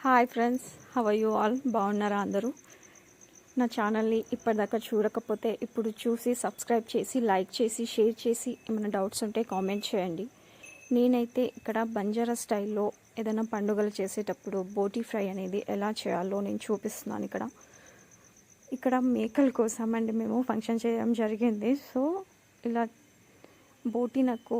Hi friends, how are you all? బాగున్నారా అందరూ? నా ఛానల్ని ఇప్పటిదాకా చూడకపోతే ఇప్పుడు చూసి సబ్స్క్రైబ్ చేసి లైక్ చేసి షేర్ చేసి ఏమైనా డౌట్స్ ఉంటే కామెంట్ చేయండి. నేనైతే ఇక్కడ బంజారా స్టైల్లో ఏదైనా పండుగలు చేసేటప్పుడు బోటీ ఫ్రై అనేది ఎలా చేయాలో నేను చూపిస్తున్నాను. ఇక్కడ మేకల కోసం అండి మేము ఫంక్షన్ చేయడం జరిగింది. సో ఇలా బోటీ నాకు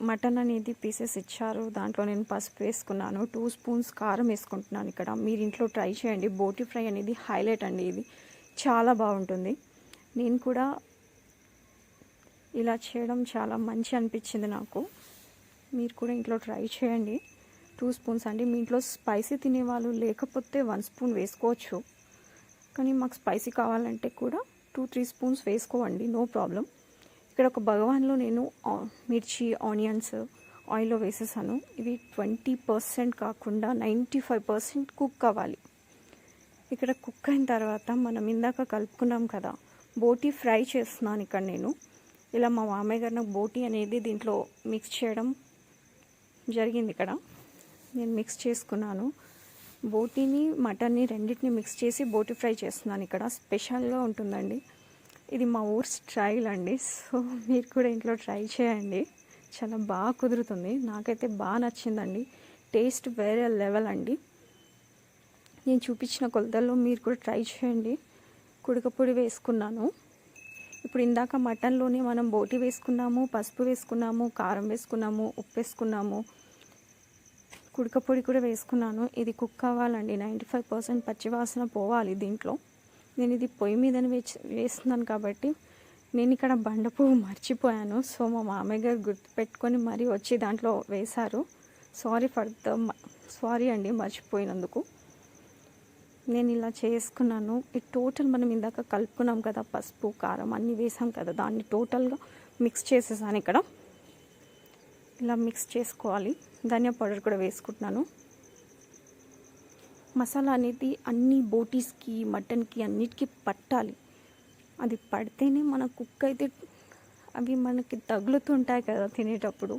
మటన్ అనేది పీసెస్ ఇచ్చారు. దాంట్లో నేను పసుపు వేసుకున్నాను, 2 స్పూన్స్ కారం వేసుకుంటున్నాను. ఇక్కడ మీరు ఇంట్లో ట్రై చేయండి. బోటీ ఫ్రై అనేది హైలైట్ అండి, ఇది చాలా బాగుంటుంది. నేను కూడా ఇలా చేయడం చాలా మంచి అనిపించింది నాకు. మీరు కూడా ఇంట్లో ట్రై చేయండి. 2 స్పూన్స్ అండి. మీ ఇంట్లో స్పైసీ తినేవాళ్ళు లేకపోతే 1 స్పూన్ వేసుకోవచ్చు, కానీ మాకు స్పైసీ కావాలంటే కూడా 2-3 స్పూన్స్ వేసుకోండి, నో ప్రాబ్లం. ఇక్కడ ఒక భగవాన్లో నేను మిర్చి ఆనియన్స్ ఆయిల్లో వేసేసాను. ఇవి 20% కాకుండా 95% కుక్ అవ్వాలి. ఇక్కడ కుక్ అయిన తర్వాత మనం ఇందాక కలుపుకున్నాం కదా, బోటీ ఫ్రై చేస్తున్నాను ఇక్కడ నేను. ఇలా మా మామయ్య గారు నాకు బోటీ అనేది దీంట్లో మిక్స్ చేయడం జరిగింది. ఇక్కడ నేను మిక్స్ చేసుకున్నాను. బోటీని మటన్ని రెండింటిని మిక్స్ చేసి బోటీ ఫ్రై చేస్తున్నాను. ఇక్కడ స్పెషల్గా ఉంటుందండి, ఇది మా ఊరు స్టైల్ అండి. సో మీరు కూడా ఇంట్లో ట్రై చేయండి, చాలా బాగా కుదురుతుంది. నాకైతే బాగా నచ్చిందండి, టేస్ట్ వేరే లెవెల్ అండి. నేను చూపించిన కొలతల్లో మీరు కూడా ట్రై చేయండి. కుడకపొడి వేసుకున్నాను. ఇప్పుడు ఇందాక మటన్లోనే మనం బోటి వేసుకున్నాము, పసుపు వేసుకున్నాము, కారం వేసుకున్నాము, ఉప్పు వేసుకున్నాము, కుడకపొడి కూడా వేసుకున్నాను. ఇది కుక్ అవ్వాలండి, 95% పచ్చివాసన పోవాలి దీంట్లో. నేను ఇది పొయ్యి మీదని వేస్తున్నాను కాబట్టి నేను ఇక్కడ బండ పువ్వు మర్చిపోయాను. సో మా మామయ్య గారు గుర్తుపెట్టుకొని మరీ వచ్చి దాంట్లో వేశారు. సారీ అండి మర్చిపోయినందుకు. నేను ఇలా చేసుకున్నాను. ఈ టోటల్ మనం ఇందాక కలుపుకున్నాం కదా, పసుపు కారం అన్నీ వేసాం కదా, దాన్ని టోటల్గా మిక్స్ చేసేసాను. ఇక్కడ ఇలా మిక్స్ చేసుకోవాలి. ధనియా పౌడర్ కూడా వేసుకుంటున్నాను. మసాలా అనేది అన్ని బోటీస్కి మటన్కి అన్నిటికీ పట్టాలి. అది పడితేనే మన కుక్ అయితే అవి మనకి తగులుతుంటాయి కదా తినేటప్పుడు,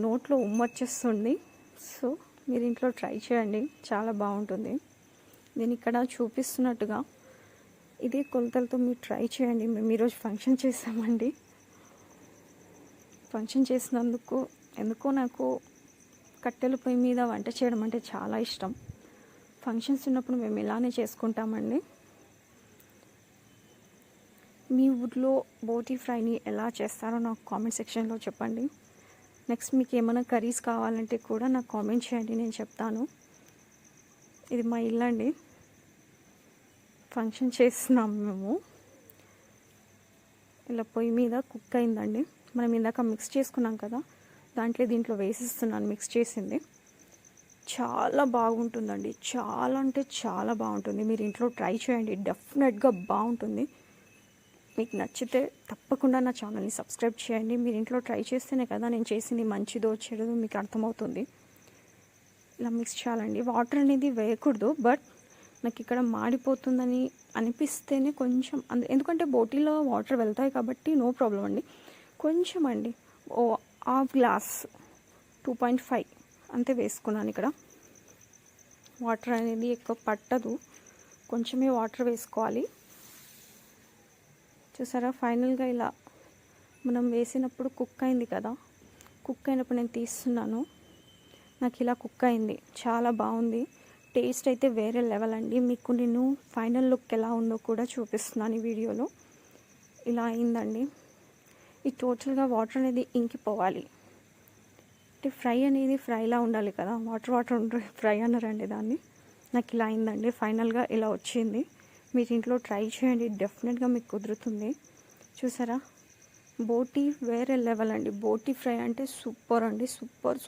నోట్లో ఉమ్మొచ్చేస్తుంది. సో మీరు ఇంట్లో ట్రై చేయండి, చాలా బాగుంటుంది. నేను ఇక్కడ చూపిస్తున్నట్టుగా ఇదే కొలతలతో మీరు ట్రై చేయండి. మేము ఈరోజు ఫంక్షన్ చేసామండి. ఫంక్షన్ చేసినందుకు ఎందుకో నాకు కట్టెల పొయ్యి మీద వంట చేయడం అంటే చాలా ఇష్టం. ఫంక్షన్స్ ఉన్నప్పుడు మేము ఇలానే చేసుకుంటామండి. మీ ఊర్లో బోటీ ఫ్రైని ఎలా చేస్తారో నాకు కామెంట్ సెక్షన్లో చెప్పండి. నెక్స్ట్ మీకు ఏమైనా కర్రీస్ కావాలంటే కూడా నాకు కామెంట్ చేయండి, నేను చెప్తాను. ఇది మా ఇల్లు అండి, ఫంక్షన్ చేస్తున్నాం మేము. ఇలా పొయ్యి మీద కుక్ అయిందండి. మనం ఇందాక మిక్స్ చేసుకున్నాం కదా, దీంట్లో వేసిస్తున్నాను మిక్స్ చేసింది. చాలా బాగుంటుందండి, చాలా అంటే చాలా బాగుంటుంది. మీరు ఇంట్లో ట్రై చేయండి, డెఫినెట్గా బాగుంటుంది. మీకు నచ్చితే తప్పకుండా నా ఛానల్ని సబ్స్క్రైబ్ చేయండి. మీరు ఇంట్లో ట్రై చేస్తేనే కదా నేను చేసింది మంచిదో చెడుదో మీకు అర్థమవుతుంది. ఇలా మిక్స్ చేయాలండి. వాటర్ అనేది వేయకూడదు, బట్ నాకు ఇక్కడ మాడిపోతుందని అనిపిస్తేనే కొంచెం ఎందుకంటే బోటీలో వాటర్ వెళ్తాయి కాబట్టి నో ప్రాబ్లం అండి. కొంచెం అండి, హాఫ్ గ్లాస్ 2.5 అంతే వేసుకున్నాను. ఇక్కడ వాటర్ అనేది ఎక్కువ పట్టదు, కొంచెమే వాటర్ వేసుకోవాలి. చూసారా, ఫైనల్గా ఇలా మనం వేసినప్పుడు కుక్ అయింది కదా, కుక్ అయినప్పుడు నేను తీస్తున్నాను. నాకు ఇలా కుక్ అయింది, చాలా బాగుంది. టేస్ట్ అయితే వేరే లెవెల్ అండి. మీకు నేను ఫైనల్ లుక్ ఎలా ఉందో కూడా చూపిస్తున్నాను ఈ వీడియోలో. ఇలా అయిందండి. ఈ టోటల్గా వాటర్ అనేది ఇంకిపోవాలి. అంటే ఫ్రై అనేది ఫ్రైలా ఉండాలి కదా, వాటర్ ఉంటే ఫ్రై అన్నారండి దాన్ని. నాకు ఇలా అయిందండి, ఫైనల్గా ఇలా వచ్చింది. మీరు ఇంట్లో ట్రై చేయండి, డెఫినెట్గా మీకు కుదురుతుంది. చూసారా, బోటీ వేరే లెవెల్ అండి. బోటీ ఫ్రై అంటే సూపర్ అండి, సూపర్.